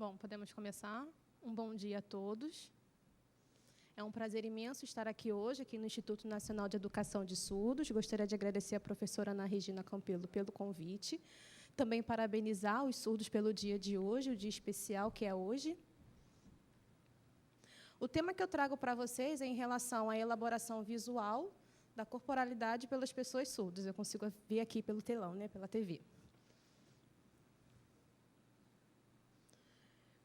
Bom, podemos começar. Um bom dia a todos. É um prazer imenso estar aqui hoje, aqui no Instituto Nacional de Educação de Surdos. Gostaria de agradecer à professora Ana Regina Campelo pelo convite. Também parabenizar os surdos pelo dia de hoje, o dia especial que é hoje. O tema que eu trago para vocês é em relação à elaboração visual da corporalidade pelas pessoas surdas. Eu consigo ver aqui pelo telão, né, pela TV.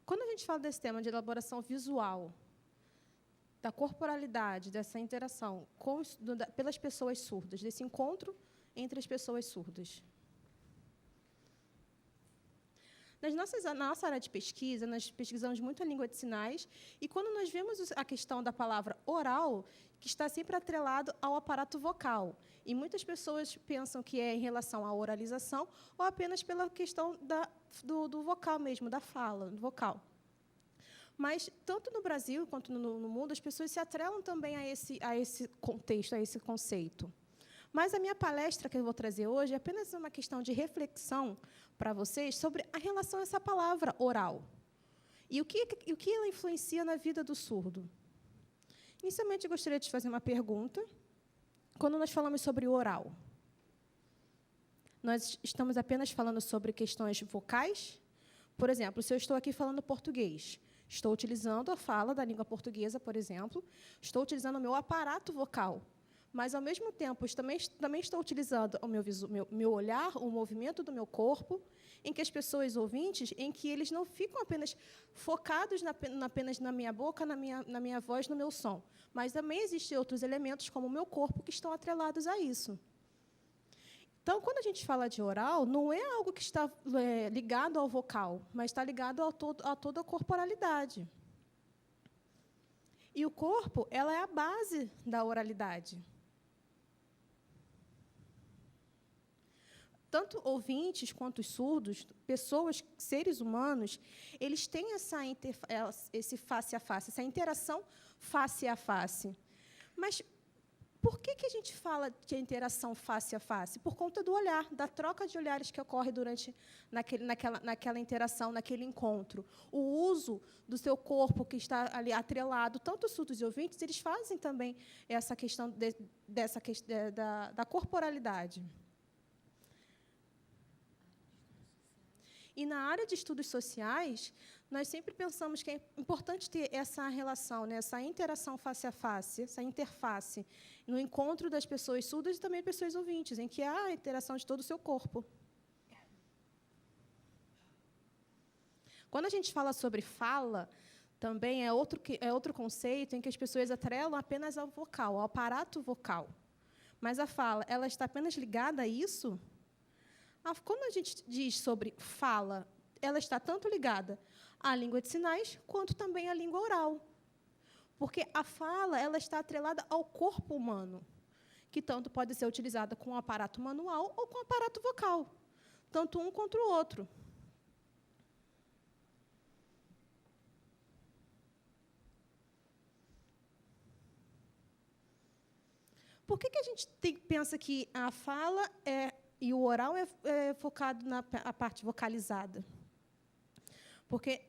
Quando a gente fala desse tema de elaboração visual, da corporalidade, dessa interação pelas pessoas surdas, desse encontro entre as pessoas surdas. Na nossa área de pesquisa, nós pesquisamos muito a língua de sinais, e quando nós vemos a questão da palavra oral, que está sempre atrelado ao aparato vocal, e muitas pessoas pensam que é em relação à oralização, ou apenas pela questão do vocal mesmo, da fala, do vocal. Mas, tanto no Brasil quanto no mundo, as pessoas se atrelam também a esse contexto, a esse conceito. Mas a minha palestra que eu vou trazer hoje é apenas uma questão de reflexão para vocês sobre a relação a essa palavra oral. E o que ela influencia na vida do surdo. Inicialmente, eu gostaria de fazer uma pergunta. Quando nós falamos sobre oral, nós estamos apenas falando sobre questões vocais? Por exemplo, se eu estou aqui falando português, estou utilizando a fala da língua portuguesa, por exemplo, estou utilizando o meu aparato vocal, mas, ao mesmo tempo, também estou utilizando o meu olhar, o movimento do meu corpo, em que as pessoas ouvintes, em que eles não ficam apenas focados apenas na minha boca, na minha voz, no meu som, mas também existem outros elementos, como o meu corpo, que estão atrelados a isso. Então, quando a gente fala de oral, não é algo que está ligado ao vocal, mas está ligado a toda a corporalidade. E o corpo, ela é a base da oralidade. Tanto ouvintes quanto os surdos, pessoas, seres humanos, eles têm esse face a face, essa interação face a face. Mas por que a gente fala de interação face a face? Por conta do olhar, da troca de olhares que ocorre naquela interação, naquele encontro. O uso do seu corpo que está ali atrelado, tanto os surdos e ouvintes, eles fazem também essa questão da corporalidade. E, na área de estudos sociais, nós sempre pensamos que é importante ter essa relação, né, essa interação face a face, essa interface, no encontro das pessoas surdas e também das pessoas ouvintes, em que há a interação de todo o seu corpo. Quando a gente fala sobre fala, também é outro conceito em que as pessoas atrelam apenas ao vocal, ao aparato vocal. Mas a fala, ela está apenas ligada a isso? Quando a gente diz sobre fala, ela está tanto ligada à língua de sinais, quanto também à língua oral. Porque a fala, ela está atrelada ao corpo humano, que tanto pode ser utilizada com o aparato manual ou com o aparato vocal, tanto um quanto o outro. Por que a gente pensa que a fala e o oral é focado na parte vocalizada? Porque,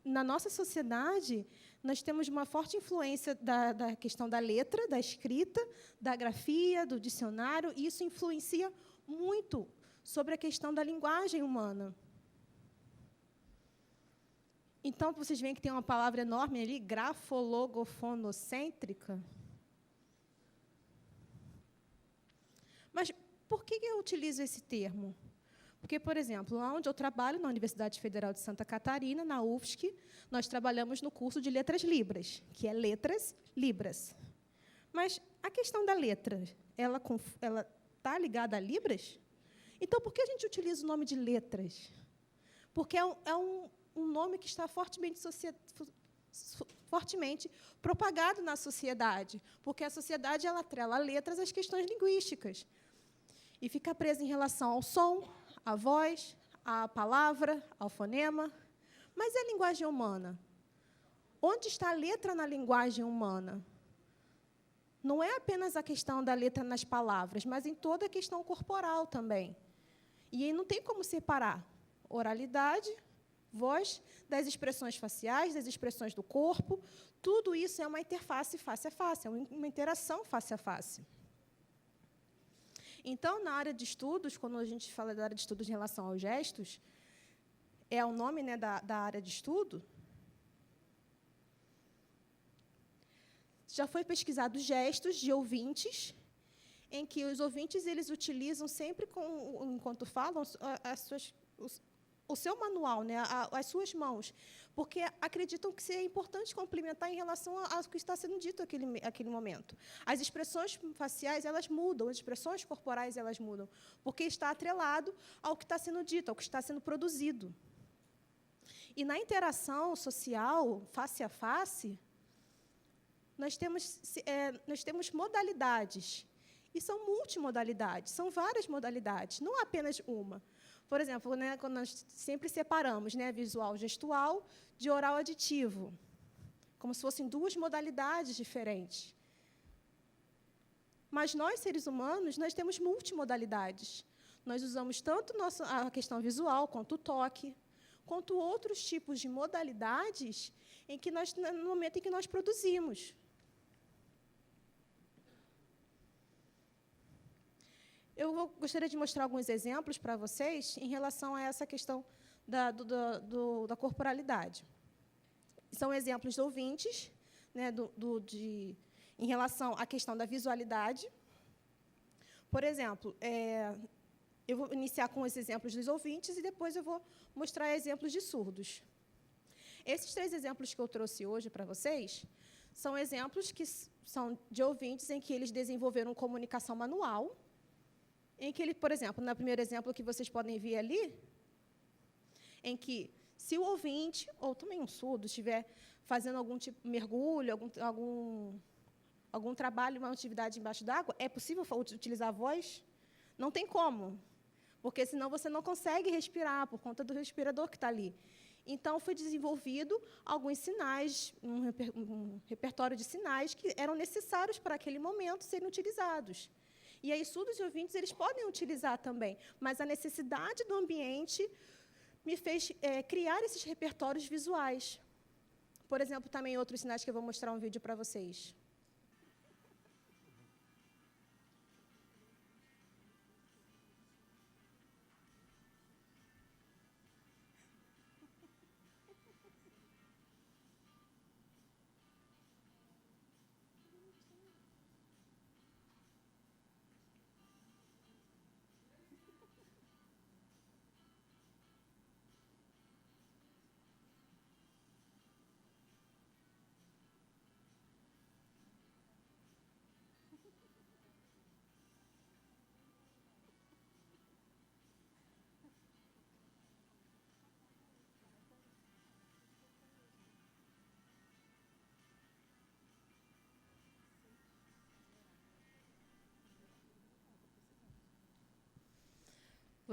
na nossa sociedade, nós temos uma forte influência da questão da letra, da escrita, da grafia, do dicionário, e isso influencia muito sobre a questão da linguagem humana. Então, vocês veem que tem uma palavra enorme ali, grafologofonocêntrica. Mas por que eu utilizo esse termo? Porque, por exemplo, onde eu trabalho, na Universidade Federal de Santa Catarina, na UFSC, nós trabalhamos no curso de Letras Libras, que é Letras Libras. Mas a questão da letra, ela está ligada a Libras? Então, por que a gente utiliza o nome de letras? Porque é um nome que está fortemente propagado na sociedade, porque a sociedade ela atrela letras às questões linguísticas. E fica presa em relação ao som, à voz, à palavra, ao fonema. Mas e a linguagem humana? Onde está a letra na linguagem humana? Não é apenas a questão da letra nas palavras, mas em toda a questão corporal também. E aí não tem como separar oralidade, voz, das expressões faciais, das expressões do corpo. Tudo isso é uma interface face a face, é uma interação face a face. Então, na área de estudos, quando a gente fala da área de estudos em relação aos gestos, é o nome, né, da área de estudo, já foi pesquisado gestos de ouvintes, em que os ouvintes eles utilizam sempre, enquanto falam, o seu manual, né, as suas mãos, porque acreditam que é importante complementar em relação ao que está sendo dito naquele momento. As expressões faciais elas mudam, as expressões corporais elas mudam, porque está atrelado ao que está sendo dito, ao que está sendo produzido. E na interação social, face a face, nós temos modalidades, e são multimodalidades, são várias modalidades, não apenas uma. Por exemplo, né, quando nós sempre separamos, né, visual gestual de oral aditivo, como se fossem duas modalidades diferentes. Mas nós, seres humanos, nós temos multimodalidades. Nós usamos tanto a questão visual, quanto o toque, quanto outros tipos de modalidades no momento em que nós produzimos. Eu gostaria de mostrar alguns exemplos para vocês em relação a essa questão da corporalidade. São exemplos de ouvintes, né, em relação à questão da visualidade. Por exemplo, eu vou iniciar com os exemplos dos ouvintes e depois eu vou mostrar exemplos de surdos. Esses 3 exemplos que eu trouxe hoje para vocês são exemplos que são de ouvintes em que eles desenvolveram comunicação manual, em que ele, por exemplo, no primeiro exemplo que vocês podem ver ali, em que, se o ouvinte, ou também um surdo, estiver fazendo algum tipo de mergulho, algum trabalho, uma atividade embaixo d'água, é possível utilizar a voz? Não tem como, porque senão você não consegue respirar, por conta do respirador que está ali. Então, foi desenvolvido alguns sinais, um repertório de sinais que eram necessários para aquele momento serem utilizados. E aí, surdos e ouvintes, eles podem utilizar também, mas a necessidade do ambiente me fez criar esses repertórios visuais. Por exemplo, também outros sinais que eu vou mostrar um vídeo para vocês.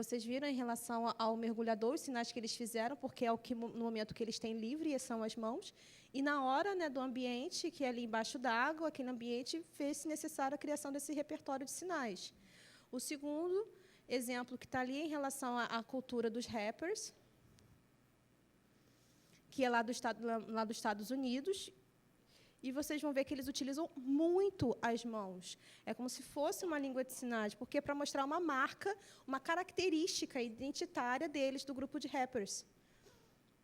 Vocês viram em relação ao mergulhador, os sinais que eles fizeram, porque é no momento que eles têm livre, são as mãos, e na hora, né, do ambiente, que é ali embaixo d'água, aquele ambiente, fez-se necessário a criação desse repertório de sinais. O segundo exemplo que está ali em relação à cultura dos rappers, que é lá dos Estados Unidos, e vocês vão ver que eles utilizam muito as mãos. É como se fosse uma língua de sinais, porque é para mostrar uma marca, uma característica identitária deles, do grupo de rappers.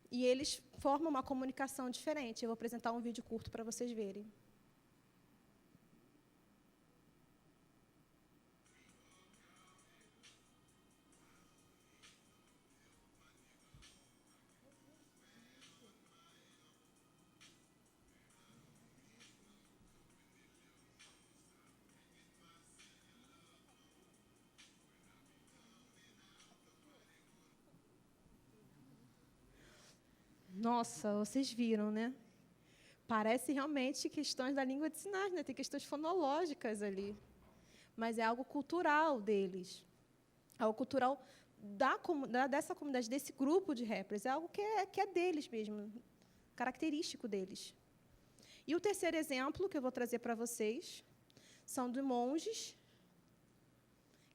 E eles formam uma comunicação diferente. Eu vou apresentar um vídeo curto para vocês verem. Nossa, vocês viram, né? Parece realmente questões da língua de sinais, né? Tem questões fonológicas ali. Mas é algo cultural deles. Algo cultural dessa comunidade, desse grupo de rappers. É algo que é deles mesmo, característico deles. E o terceiro exemplo que eu vou trazer para vocês são de monges,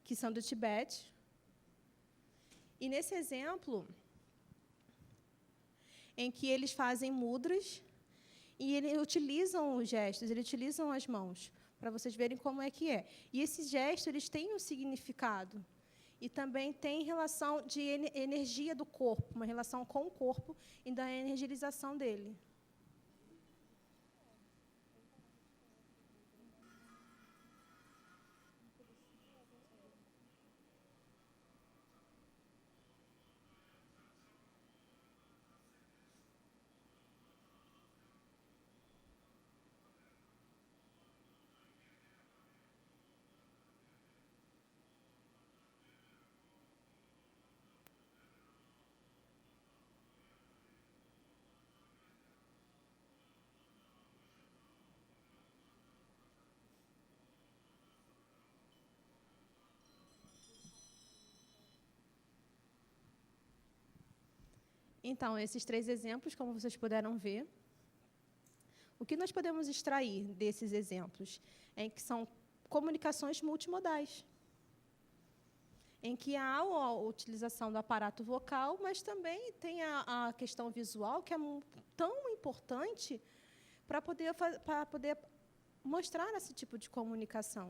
que são do Tibete. E, nesse exemplo, em que eles fazem mudras e eles utilizam os gestos, eles utilizam as mãos, para vocês verem como é que é. E esses gestos, eles têm um significado. E também tem relação de energia do corpo, uma relação com o corpo e da energização dele. Então, esses 3 exemplos, como vocês puderam ver, o que nós podemos extrair desses exemplos é que são comunicações multimodais, em que há a utilização do aparato vocal, mas também tem a questão visual, que é tão importante para poder mostrar esse tipo de comunicação.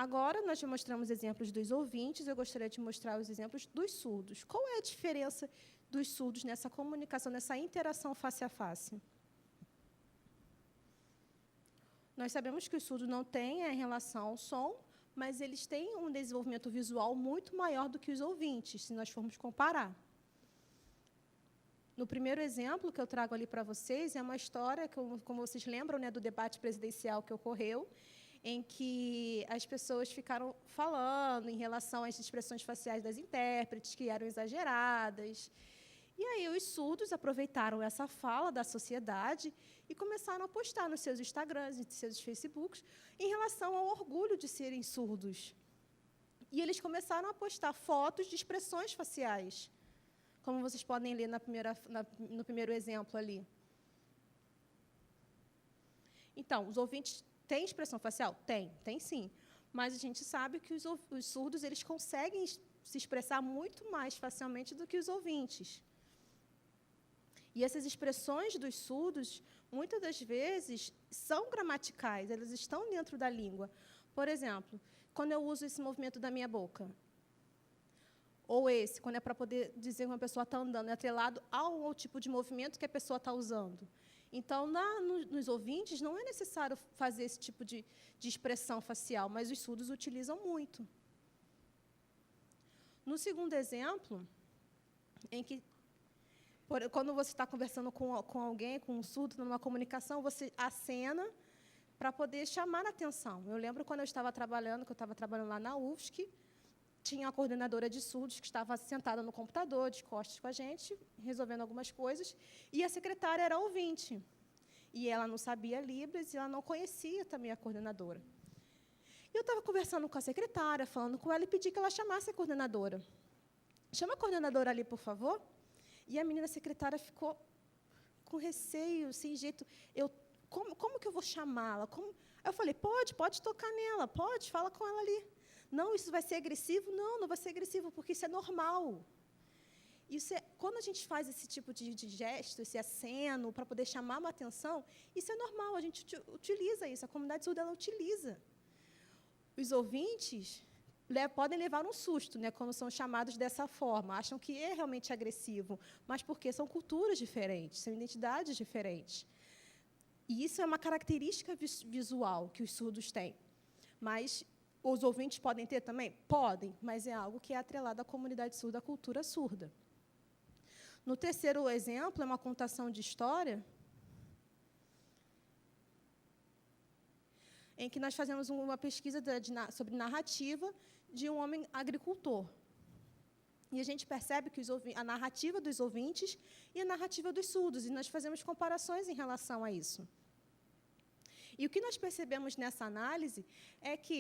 Agora, nós já mostramos exemplos dos ouvintes, eu gostaria de mostrar os exemplos dos surdos. Qual é a diferença dos surdos nessa comunicação, nessa interação face a face? Nós sabemos que os surdos não têm em relação ao som, mas eles têm um desenvolvimento visual muito maior do que os ouvintes, se nós formos comparar. No primeiro exemplo que eu trago ali para vocês, é uma história, como vocês lembram, né, do debate presidencial que ocorreu, em que as pessoas ficaram falando em relação às expressões faciais das intérpretes, que eram exageradas. E aí os surdos aproveitaram essa fala da sociedade e começaram a postar nos seus Instagrams, nos seus Facebooks, em relação ao orgulho de serem surdos. E eles começaram a postar fotos de expressões faciais, como vocês podem ler no primeiro exemplo ali. Então, os ouvintes têm expressão facial? Tem sim. Mas a gente sabe que os surdos eles conseguem se expressar muito mais facilmente do que os ouvintes. E essas expressões dos surdos, muitas das vezes, são gramaticais, elas estão dentro da língua. Por exemplo, quando eu uso esse movimento da minha boca, ou esse, quando é para poder dizer que uma pessoa está andando, é atrelado ao tipo de movimento que a pessoa está usando. Então, nos ouvintes, não é necessário fazer esse tipo de expressão facial, mas os surdos utilizam muito. No segundo exemplo, em que, quando você está conversando com alguém, com um surdo, numa comunicação, você acena para poder chamar a atenção. Eu lembro quando eu estava trabalhando lá na UFSC, tinha a coordenadora de surdos que estava sentada no computador, de costas com a gente, resolvendo algumas coisas, e a secretária era ouvinte. E ela não sabia Libras e ela não conhecia também a coordenadora. E eu estava conversando com a secretária, falando com ela, e pedi que ela chamasse a coordenadora. Chama a coordenadora ali, por favor. E a menina secretária ficou com receio, sem jeito. Como que eu vou chamá-la? Eu falei, pode tocar nela, pode, fala com ela ali. Não, isso vai ser agressivo? Não vai ser agressivo, porque isso é normal. Quando a gente faz esse tipo de gesto, esse aceno, para poder chamar uma atenção, isso é normal, a gente utiliza isso, a comunidade surda ela utiliza. Os ouvintes podem levar um susto, né, quando são chamados dessa forma, acham que é realmente agressivo, mas porque são culturas diferentes, são identidades diferentes. E isso é uma característica visual que os surdos têm. Mas os ouvintes podem ter também? Podem, mas é algo que é atrelado à comunidade surda, à cultura surda. No terceiro exemplo, é uma contação de história, em que nós fazemos uma pesquisa sobre narrativa de um homem agricultor. E a gente percebe que a narrativa dos ouvintes e a narrativa dos surdos, e nós fazemos comparações em relação a isso. E o que nós percebemos nessa análise é que,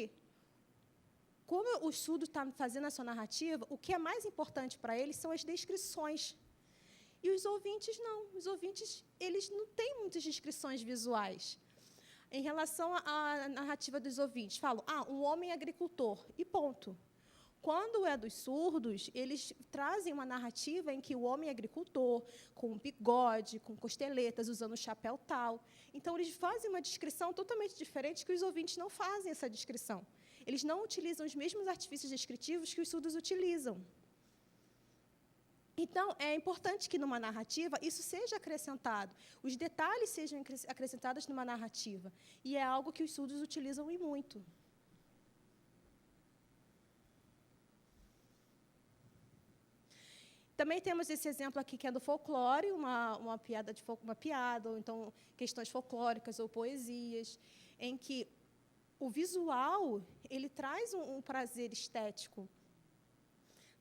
como o surdo está fazendo a sua narrativa, o que é mais importante para eles são as descrições. E os ouvintes não. Os ouvintes eles não têm muitas descrições visuais. Em relação à narrativa dos ouvintes, falam, um homem agricultor, e ponto. Quando é dos surdos, eles trazem uma narrativa em que o homem é agricultor, com um bigode, com costeletas, usando chapéu tal. Então, eles fazem uma descrição totalmente diferente que os ouvintes não fazem essa descrição. Eles não utilizam os mesmos artifícios descritivos que os surdos utilizam. Então, é importante que, numa narrativa, isso seja acrescentado, os detalhes sejam acrescentados numa narrativa. E é algo que os surdos utilizam e muito. Também temos esse exemplo aqui, que é do folclore, uma piada, ou então questões folclóricas ou poesias, em que o visual ele traz um prazer estético.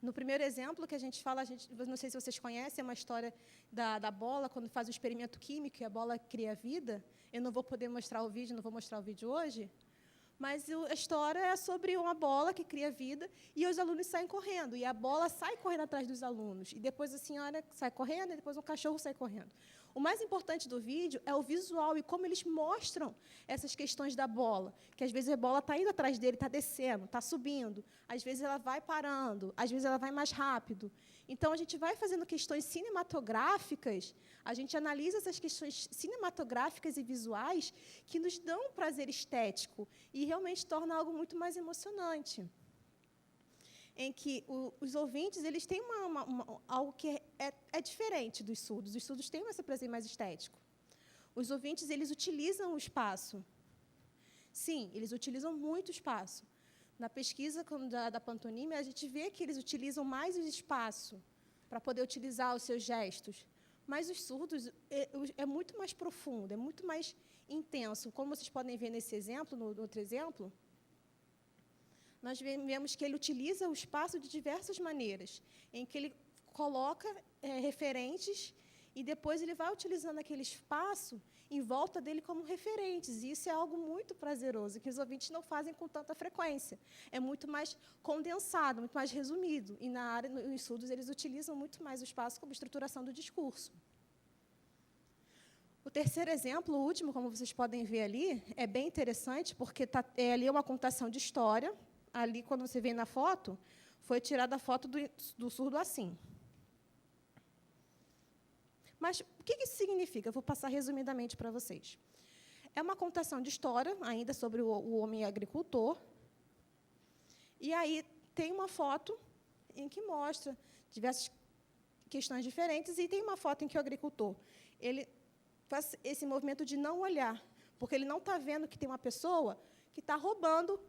No primeiro exemplo que a gente fala, não sei se vocês conhecem, é uma história da bola, quando faz o experimento químico e a bola cria vida. Eu não vou poder mostrar o vídeo, não vou mostrar o vídeo hoje, mas a história é sobre uma bola que cria vida e os alunos saem correndo. E a bola sai correndo atrás dos alunos. E depois a senhora sai correndo e depois um cachorro sai correndo. O mais importante do vídeo é o visual e como eles mostram essas questões da bola. Que, às vezes, a bola está indo atrás dele, está descendo, está subindo. Às vezes, ela vai parando. Às vezes, ela vai mais rápido. Então, a gente vai fazendo questões cinematográficas, a gente analisa essas questões cinematográficas e visuais que nos dão um prazer estético e realmente torna algo muito mais emocionante. Em que os ouvintes eles têm algo que é diferente dos surdos. Os surdos têm esse prazer mais estético. Os ouvintes eles utilizam o espaço. Sim, eles utilizam muito o espaço. Na pesquisa da pantonime, a gente vê que eles utilizam mais o espaço para poder utilizar os seus gestos. Mas os surdos é muito mais profundo, é muito mais intenso. Como vocês podem ver nesse exemplo, no outro exemplo, nós vemos que ele utiliza o espaço de diversas maneiras, em que ele coloca referentes e depois ele vai utilizando aquele espaço em volta dele como referentes. E isso é algo muito prazeroso, que os ouvintes não fazem com tanta frequência. É muito mais condensado, muito mais resumido. E na área, nos surdos, eles utilizam muito mais o espaço como estruturação do discurso. O terceiro exemplo, o último, como vocês podem ver ali, é bem interessante, porque ali é uma contação de história. Ali, quando você vê na foto, foi tirada a foto do surdo assim. Mas o que isso significa? Eu vou passar resumidamente para vocês. É uma contação de história, ainda sobre o homem agricultor. E aí tem uma foto em que mostra diversas questões diferentes, e tem uma foto em que o agricultor ele faz esse movimento de não olhar, porque ele não está vendo que tem uma pessoa que está roubando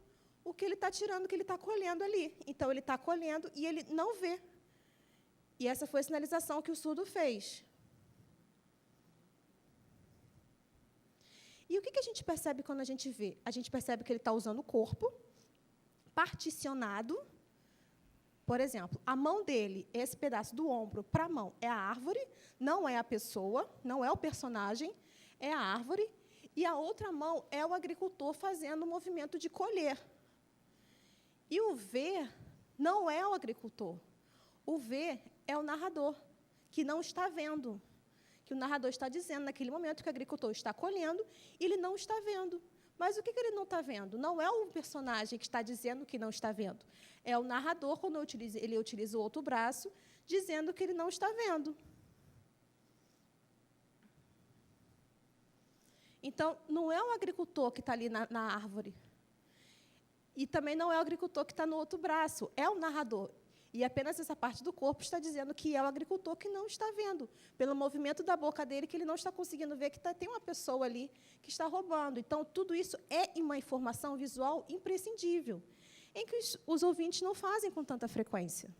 o que ele está tirando, o que ele está colhendo ali. Então, ele está colhendo e ele não vê. E essa foi a sinalização que o surdo fez. E o que a gente percebe quando a gente vê? A gente percebe que ele está usando o corpo particionado. Por exemplo, a mão dele, esse pedaço do ombro para a mão, é a árvore, não é a pessoa, não é o personagem, é a árvore. E a outra mão é o agricultor fazendo o movimento de colher. E o ver não é o agricultor. O ver é o narrador, que não está vendo. Que o narrador está dizendo, naquele momento, que o agricultor está colhendo, e ele não está vendo. Mas o que ele não está vendo? Não é o personagem que está dizendo que não está vendo. É o narrador, quando ele utiliza o outro braço, dizendo que ele não está vendo. Então, não é o agricultor que está ali na árvore. E também não é o agricultor que está no outro braço, é o narrador. E apenas essa parte do corpo está dizendo que é o agricultor que não está vendo, pelo movimento da boca dele, que ele não está conseguindo ver que tem uma pessoa ali que está roubando. Então, tudo isso é uma informação visual imprescindível, em que os ouvintes não fazem com tanta frequência.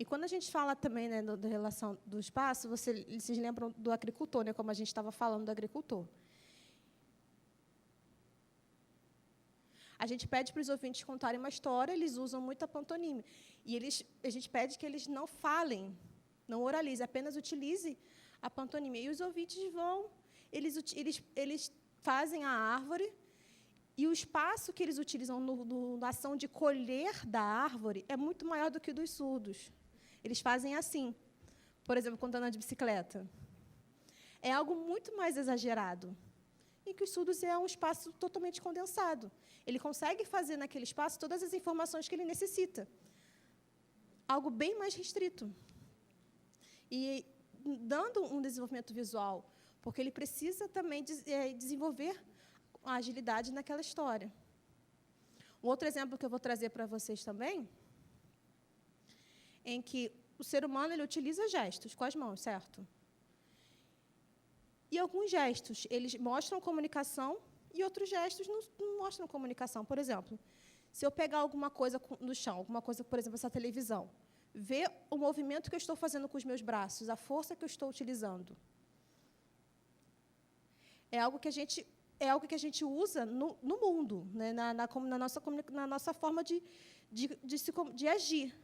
E quando a gente fala também, né, da relação do espaço, vocês lembram do agricultor, né, como a gente estava falando do agricultor. A gente pede para os ouvintes contarem uma história, eles usam muito a pantonime. E a gente pede que eles não falem, não oralizem, apenas utilizem a pantonime. E os ouvintes eles fazem a árvore, e o espaço que eles utilizam na ação de colher da árvore é muito maior do que o dos surdos. Eles fazem assim, por exemplo, quando andam de bicicleta. É algo muito mais exagerado, em que os surdos é um espaço totalmente condensado. Ele consegue fazer naquele espaço todas as informações que ele necessita. Algo bem mais restrito. E dando um desenvolvimento visual, porque ele precisa também desenvolver a agilidade naquela história. Um outro exemplo que eu vou trazer para vocês também, em que o ser humano ele utiliza gestos com as mãos, certo? E alguns gestos, eles mostram comunicação e outros gestos não mostram comunicação. Por exemplo, se eu pegar alguma coisa no chão, alguma coisa, por exemplo, essa televisão, ver o movimento que eu estou fazendo com os meus braços, a força que eu estou utilizando. É algo que a gente usa no mundo, né, na nossa forma de agir.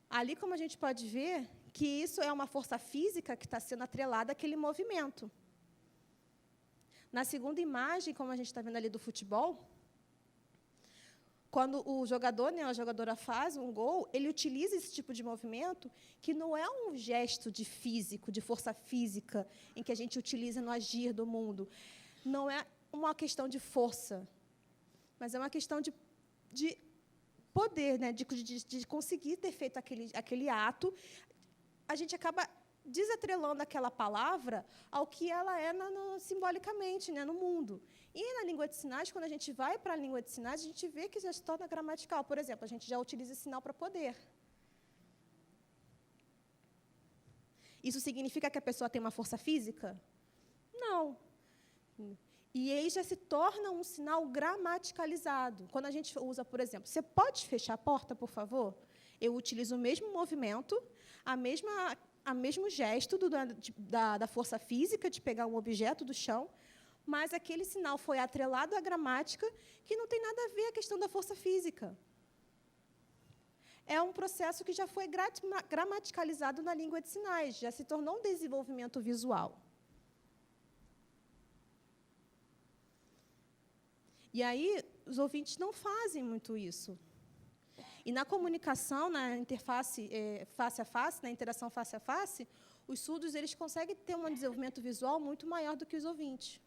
Ali, como a gente pode ver, que isso é uma força física que está sendo atrelada àquele movimento. Na segunda imagem, como a gente está vendo ali do futebol, quando o jogador, né, a jogadora faz um gol, ele utiliza esse tipo de movimento, que não é um gesto de físico, de força física, em que a gente utiliza no agir do mundo. Não é uma questão de força, mas é uma questão de poder, né, de conseguir ter feito aquele ato. A gente acaba desatrelando aquela palavra ao que ela é simbolicamente, né, no mundo. E na língua de sinais, quando a gente vai para a língua de sinais, a gente vê que já se torna gramatical. Por exemplo, a gente já utiliza sinal para poder. Isso significa que a pessoa tem uma força física? Não. E aí já se torna um sinal gramaticalizado. Quando a gente usa, por exemplo, você pode fechar a porta, por favor? Eu utilizo o mesmo movimento, o mesmo gesto da força física de pegar um objeto do chão, mas aquele sinal foi atrelado à gramática, que não tem nada a ver a questão da força física. É um processo que já foi gramaticalizado na língua de sinais, já se tornou um desenvolvimento visual. E aí, os ouvintes não fazem muito isso. E na comunicação, na interface face a face, na interação face a face, os surdos eles conseguem ter um desenvolvimento visual muito maior do que os ouvintes.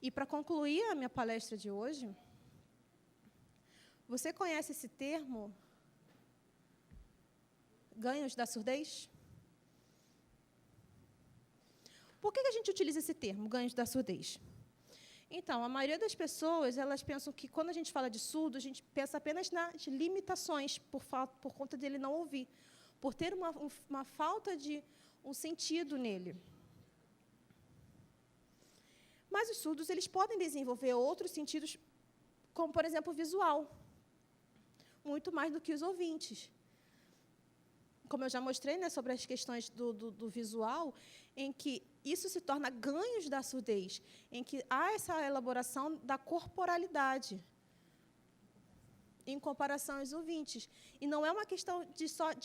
E, para concluir a minha palestra de hoje, você conhece esse termo, ganhos da surdez? Por que a gente utiliza esse termo, ganhos da surdez? Então, a maioria das pessoas, elas pensam que, quando a gente fala de surdo, a gente pensa apenas nas limitações, por conta dele não ouvir, por ter uma falta de um sentido nele. Mas os surdos eles podem desenvolver outros sentidos, como, por exemplo, o visual, muito mais do que os ouvintes. Como eu já mostrei, né, sobre as questões do visual, em que isso se torna ganhos da surdez, em que há essa elaboração da corporalidade, em comparação aos ouvintes. E não é uma questão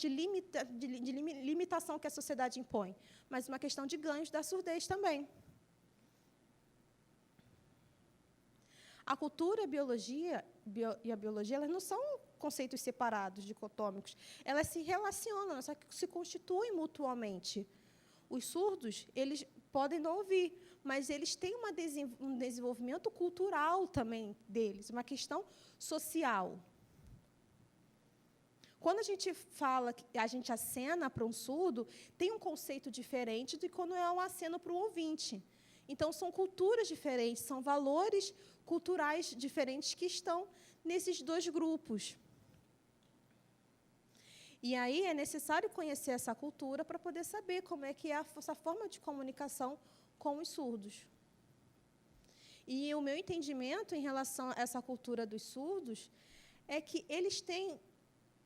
de limitação que a sociedade impõe, mas uma questão de ganhos da surdez também. A cultura e a biologia elas não são conceitos separados, dicotômicos. Elas se relacionam, só que se constituem mutuamente. Os surdos, eles podem não ouvir, mas eles têm um desenvolvimento cultural também deles, uma questão social. Quando a gente fala, a gente acena para um surdo, tem um conceito diferente de quando é um aceno para um ouvinte. Então, são culturas diferentes, são valores culturais diferentes que estão nesses dois grupos. E aí é necessário conhecer essa cultura para poder saber como é que é essa forma de comunicação com os surdos. E o meu entendimento em relação a essa cultura dos surdos é que eles têm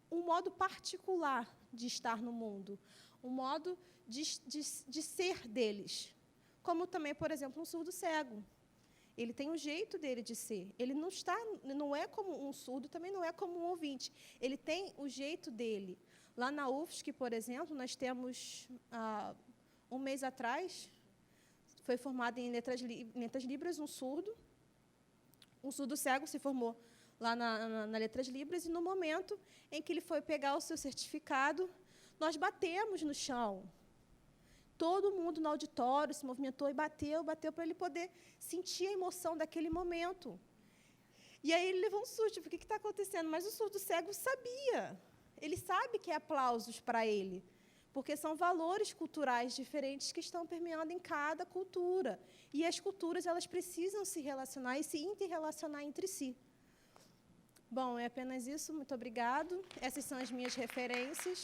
um modo particular de estar no mundo, um modo de ser deles. Como também, por exemplo, um surdo cego. Ele tem um jeito dele de ser. Ele não é como um surdo, também não é como um ouvinte. Ele tem o jeito dele. Lá na UFSC, por exemplo, nós temos, um mês atrás, foi formado em letras libras um surdo. Um surdo cego se formou lá na Letras Libras, e no momento em que ele foi pegar o seu certificado, nós batemos no chão. Todo mundo no auditório se movimentou e bateu para ele poder sentir a emoção daquele momento. E aí ele levou um susto, porque o que está acontecendo? Mas o surdo cego sabia. Ele sabe que é aplausos para ele, porque são valores culturais diferentes que estão permeando em cada cultura. E as culturas, elas precisam se relacionar e se interrelacionar entre si. Bom, é apenas isso. Muito obrigado. Essas são as minhas referências.